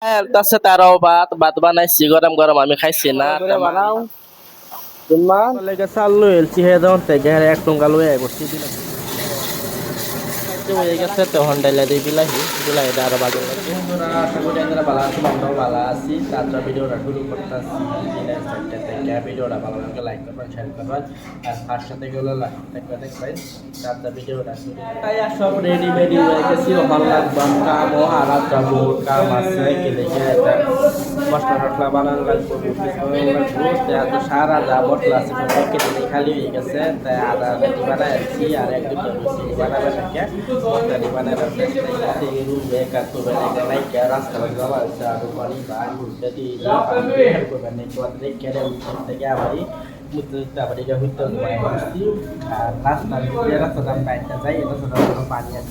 তাছে তারাও ভাত ভাত বানাইছি গরম গরম আমি খাইছি না বানাও তোমার লেগে চাল লই এলছি হে দাও থেকে এক টঙ্কা লই আই করছি দিলাম হয়ে গেছে তো হন্ডাইলা দিয়ে বিলাহিটা আরো বাজে লাগছে বন্ধুরা আশা করি আপনারা ভালো আছেন আমরাও ভালো আছি তারপর ভিডিওটা শুরু করতেছি ভিডিওটা ভালো লাগলে লাইক করবেন শেয়ার করবেন আর ফার্স্ট সাথে গেলে লাইক দেখবেন তারপর ভিডিওটা শুরু সব রেডি মেডি হয়ে গেছি ভালো লাগবে কাম ও আর বহুত কাম আছে কেলে মশলা টসলা বানানো লাগবে তো সারা যা মশলা আছে সব কেটে খালি হয়ে গেছে তাই আদা বানাই আছি আর এক দুটো বানাবে থাকে dari mana nanti rumah kartu banyak naik ke atas kalau jawa ada kali baru jadi hampir banyak kuat naik ke ada untuk apa ini mutu tak pada jauh itu mesti ras nanti dia ras sedang baik saya itu sedang panjang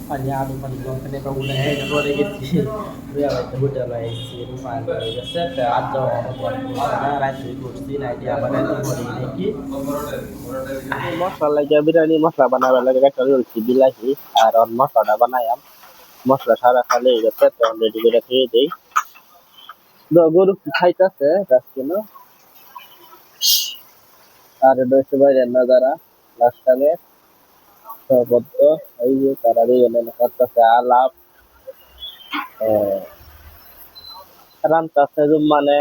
panjang ada panjang kena bangunan yang ada gitu dia itu udah lah isi rumah ya set ada orang rancang kursi naik dia pada itu hari ini মশলা লাগে বিরিয়ানি মশলা বানাবার লাগে একটা রয়েছে বিলাহি আর মশলাটা বানাইম মশলা সারা খালি গেছে তো ready করে খেয়ে দিই গরু খাইতেছে কেন আর দোষে বাইরে নজারা লাস্টালে সবদ্ধ এই যে তারা রিয়েল করতেছে আলাপ রান্তাছে মানে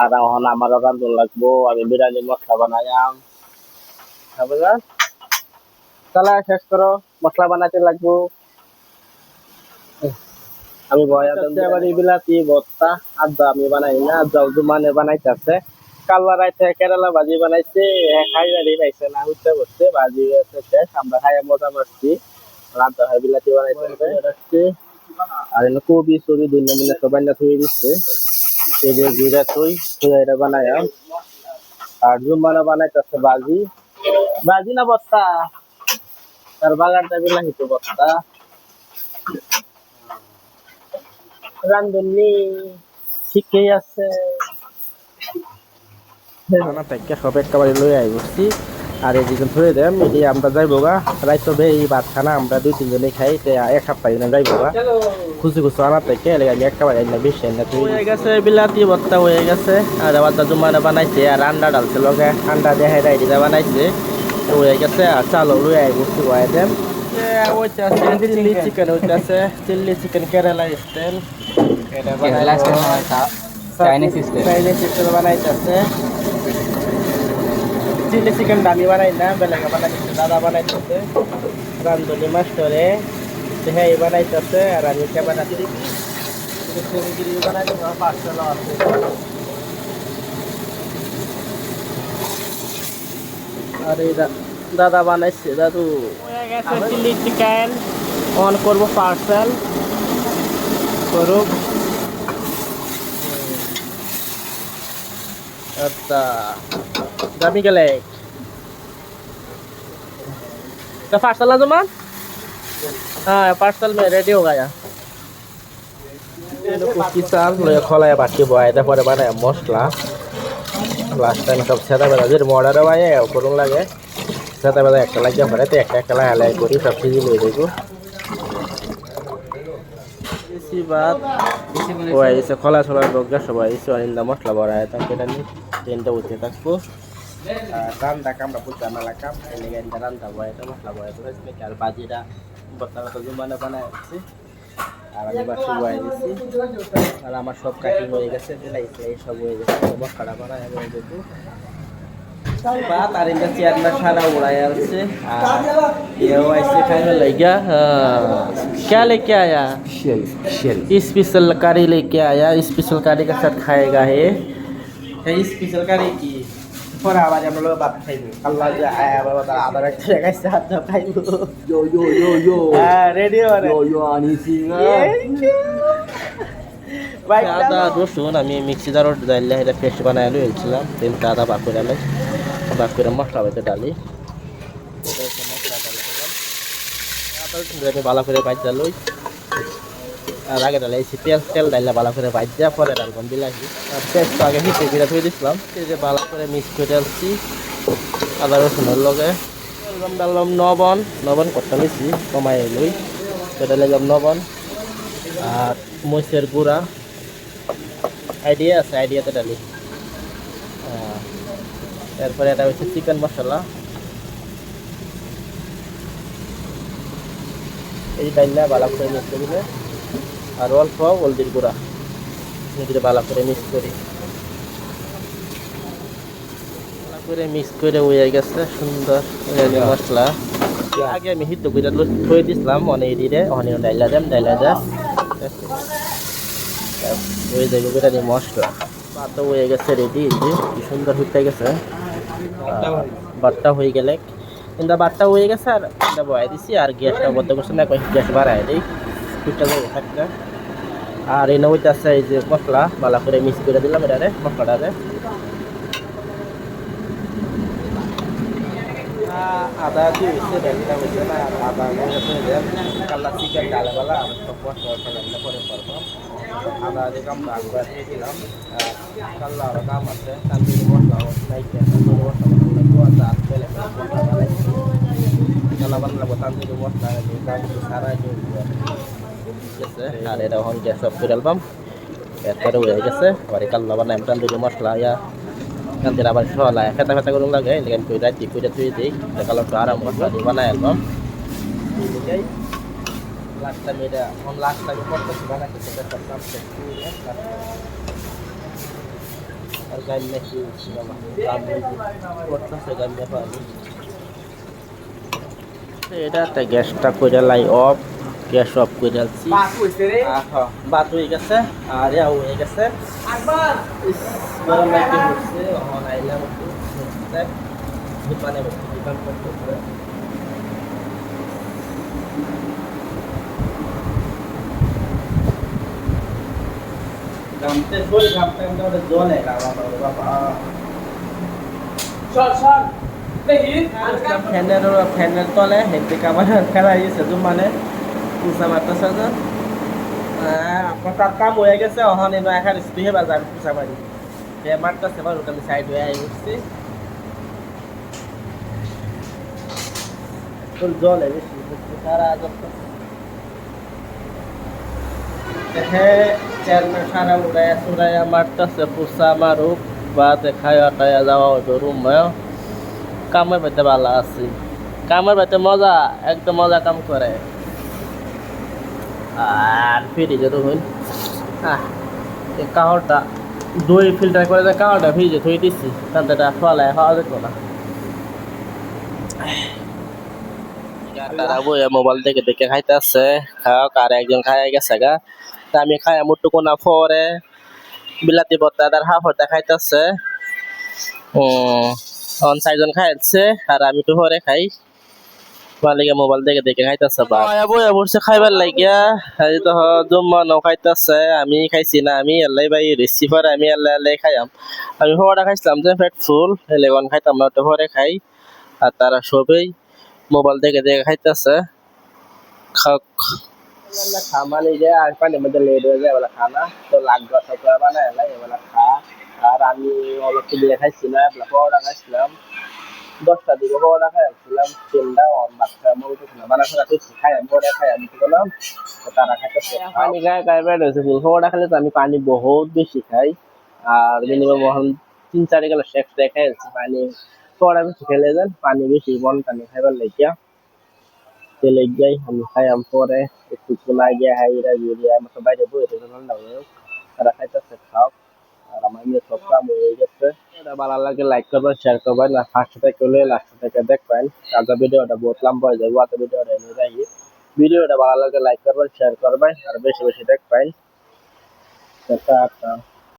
আর এখন আমারও রান্ধন লাগবো আমি বিরিয়ানি মশলা বানাইম বুঝলেন তাহলে শেষ করো মশলা বানাইতে লাগবো আমি এবার বিলাতি ভর্তা আদা আমি বানাই না আদাও মানে বানাইতেছে কাল্লা রাইতে কেরালা ভাজি বানাইছে খাই বাড়ি পাইছে না উঠতে বসছে ভাজি শেষ আমরা খাই মজা পাচ্ছি রান্না হয় বিলাতি বানাইতে আর কবি ছবি দুই মিলে সবাই না থুয়ে দিচ্ছে এই যে জিরা থুই এটা বানাই আর জুম্মানা বানাইতেছে ভাজি ভাজি না বস্তা তার বাগানটা বিলাহি তো বস্তা রান্ধনি ঠিকই আছে সব একেবারে লই আই বসছি আর এদিকে ধরে দেম এটি আমরা যাইব গা রাইতো বে এই ভাত খানা আমরা দুই তিনজনে খাই এক সপ্তাহ যাইব গা খুশি খুশি আনার থেকে আমি একেবারে বেশি হয়ে গেছে বিলাতি ভর্তা হয়ে গেছে আর আবার দাদু মানে বানাইছে আর আন্ডা ডালছে লগে আন্ডা দেখাই রাইডিটা বানাইছে হয়ে গেছে আর চালো লই আই বসছি বয়ে দেন ওইটা আছে চিলি চিকেন ওইটা আছে চিলি চিকেন কেরালা স্টাইল এটা বানাইছে চাইনিজ স্টাইল বানাইতেছে চিলি চিকেন দামি বানাই না বেলেগে বানাইতেছে দাদা বানাইতেছে রান্ধনি মাস্টরে হ্যাঁ বানাইতেছে আর আমি কে বানাচ্ছি বানাইতে পার্সেল আছে আর এই দাদা বানাইছে দাদু চিলি চিকেন অন করবো পার্সেল করুক अच्छा दामी गेले तो पार्सल ना जुमान हाँ पार्सल में रेडी हो गया कुकी चाल लो खोला बाकी बॉय दा परे बाना मसला लास्ट टाइम सब सेदा बेला जे मर्डर बाय করুন লাগে সেটা বেলা একটা লাগিয়া পরে তো একটা হালাই করি সব কিছু লই দেবো বেশি বাত ওই এসে খোলা ছোলা লোকরা সবাই এসে আইন্দা মশলা বড়ায় তা কেটা নি ট্রেনটা উঠে থাকবো রান্না কামরা বুঝতে আমার কাম এনে গাড়িটা রান্না বয় তো মশলা বয় তো আর বাজিটা বর্তমানে তো জুমানে বানায় আছে আর আমি বাসি বয় দিছি আর আমার সব কাটিং হয়ে গেছে দিলাইছে এই সব হয়ে গেছে মশলাটা বানায় আমি দেখো बात आ रही है चेयर में सारा उड़ाया से ये वैसे खाने लग गया क्या लेके आया स्पेशल करी लेके आया स्पेशल करी के साथ खाएगा है स्पेशल करी की पर आवाज हम लोग बात खाएंगे अल्लाह जो आया बाबा आधा रखते हैं साथ जब खाएंगे यो रेडी हो रहे यो आनी सिंगा আদা রসুন আমি মিক্সি জারত ডাইলে এটা পেস্ট বানাই লইছিলাম তিনটা আদা বাক করে আমি বাক করে মশলা বাইতে ডালি আমি ভালো করে বাইতে লই আর আগে ডালাইছি তেল ডাইলে ভালো করে বাইতে পরে ডালবাম বিলাহি আর পেস্ট আগে হিটে করে ধুয়ে দিছিলাম এই যে ভালো করে মিক্স করে ডালছি আদা রসুনের লগে ডালবাম লবণ করতে নিছি কমাই লই সেটা লাগলাম লবণ আর মরিচের গুঁড়া, আইডিয়া আছে, আইডিয়াতে ডালি। তারপরে এটা হচ্ছে চিকেন মশলা, এই ডাইলা ভালো করে মিক্স করে দিলে, আর অল্প হলদির গুঁড়া এগুলো ভালো করে মিক্স করি, ভালো করে মিক্স করে হয়ে গেছে সুন্দর মশলা। আগে আমি হিট করে থয়ে দিছিলাম অনেক দিলে অনেক ডাইলা দেন ডাইলা দেন হয়ে যাবে বিরিয়ানি মশলা। ভাতটা হয়ে গেছে রেডি, কি সুন্দর হইতে গেছে। ভাতটা হয়ে গেলে কিন্তু ভাতটা হয়ে গেছে আর এটা বয়াই দিছি, আর গ্যাসটা বন্ধ করছে না, গ্যাস বাড়াই দিই দুধটা যাবে থাকতে। আর এনে হইতে আছে এই যে মশলা ভালো করে মিক্স করে দিলাম এটারে মশলাটারে। আদা দিয়ে হয়েছে ব্যাগটা হয়েছে না, আর আদা কাল্লা চিকেন ডালেবেলা আমি সব মশলা রান্না করে পারবো। আদা দিয়ে কাম রাখবো দিয়ে দিলাম, আর কাল্লা আরও কাম আছে তান্দুরি মশলা নাই, তান্দুরি মশলা লাগবো, আর পেলে মশলা বানাইছি কাল্লা বানাবো তান্দুরি মশলা তান্দুরি সারাই দিয়ে ঠিক আছে। আর এটা এখন গ্যাস অফ করে আলবাম, এরপরে হয়ে গেছে আবার কাল্লা বানাই তান্দুরি মশলা ইয়া nanti abar soalnya kata-kata gulung lagi dengan kuda di kuda tuh itu kalau ke arah masa di mana ya bang ini guys last time beda on last time foto sebenarnya kita tetap sampai ya harganya sih nama kami foto segannya apa ini এটা একটা গ্যাসটা করে লাই of, gas off করে দিচ্ছি। বাত হয়ে গেছে আর ইয়া হয়ে গেছে গরম লাগতে হচ্ছে এখন আইলাম দোকানে দোকান করতে গামতে ফুল গামতে ওটা জলে বাবা শর্ট দেখি ফ্যানের তলে হেঁটে কাবার খেলা গেছে তো মানে পুষা মারতেছে না আপনার তার কাম হয়ে গেছে ওখানে এখন স্পিহে বাজার পুষা মারি মারতেছে এবার ওটা আমি সাইড হয়ে আই উঠছি ফুল জলে বেশি সারা চেয়ারম্যান সারা উড়াইয়া চুড়াইয়া মারতেছে পুষা মারুক বা খাওয়া টায়া যাওয়া হইতো রুম কামের বাড়িতে ভালো আছি, কামের বাড়িতে মজা একদম মজা কাম করে। আর ফ্রিজে দেখুন কাহরটা দই ফিল্টার করে কাহরটা ফ্রিজে থই দিচ্ছি তাতে ফলায় খাওয়া যেত না। তারা বইয়া মোবাইল দেখে দেখে খাইতে আসছে খাওয়া আর একজন খাইয়া গেছে গা, তা আমি খাইয়া মুটুকো না পরে বিলাতি ভর্তা আর হাফ ভর্তা খাইতেছে। অন চারজন খাইছে আর আমি তো পরে খাই মালিকে মোবাইল দেখে দেখে খাইতেছে বইয়া বসে খাইবার লাগিয়া তো জম্মা ন খাইতেছে আমি খাইছি না, আমি এলাই ভাই রিসিভার আমি এলাই খাইয়াম, আমি পরে খাইছিলাম যে পেট ফুল এলেগন খাইতাম না, পরে খাই। আর তারা সবেই মোবাইল দেখে দেখে খাইতেছে খামানি যে আর পানির মধ্যে লেট হয়ে যায় এবার খানা তো লাগবে সকাল বানায় এলাই এবার খা। আর আমি অনেক দিয়ে খাইছি না পরোটা খাইছিলাম 10টার দিকে পরোটা খাইছিলাম 3টা বাচ্চা মনে বানা করা খাই পরে খাই আমি বললাম তারা খাইতেছে পানি খায় খাই বেড়েছে পরোটা খেলে তো আমি পানি বহুত বেশি খাই আর মিনিমাম 3-4 গেলে শেষ দেখাই পানি পরোটা বেশি খেলে যান পানি বেশি বন পানি খাইবার লাগিয়া তেলে যাই আমি খাই আম পরে একটু চুলা গিয়ে হাইরা জুড়িয়া মতো বাইরে বই তারা খাইতেছে খাও আর আমার মেয়ে সব কাম হয়ে গেছে। এটা ভালো লাগে লাইক করবেন শেয়ার করবেন আর ফার্স্ট থেকে হলে লাস্ট থেকে দেখবেন তাজা ভিডিওটা বহুত লম্বা হয়ে যাবে অত ভিডিওটা এনে যাই ভিডিওটা ভালো লাগে লাইক করবেন শেয়ার করবেন আর বেশি বেশি দেখবেন।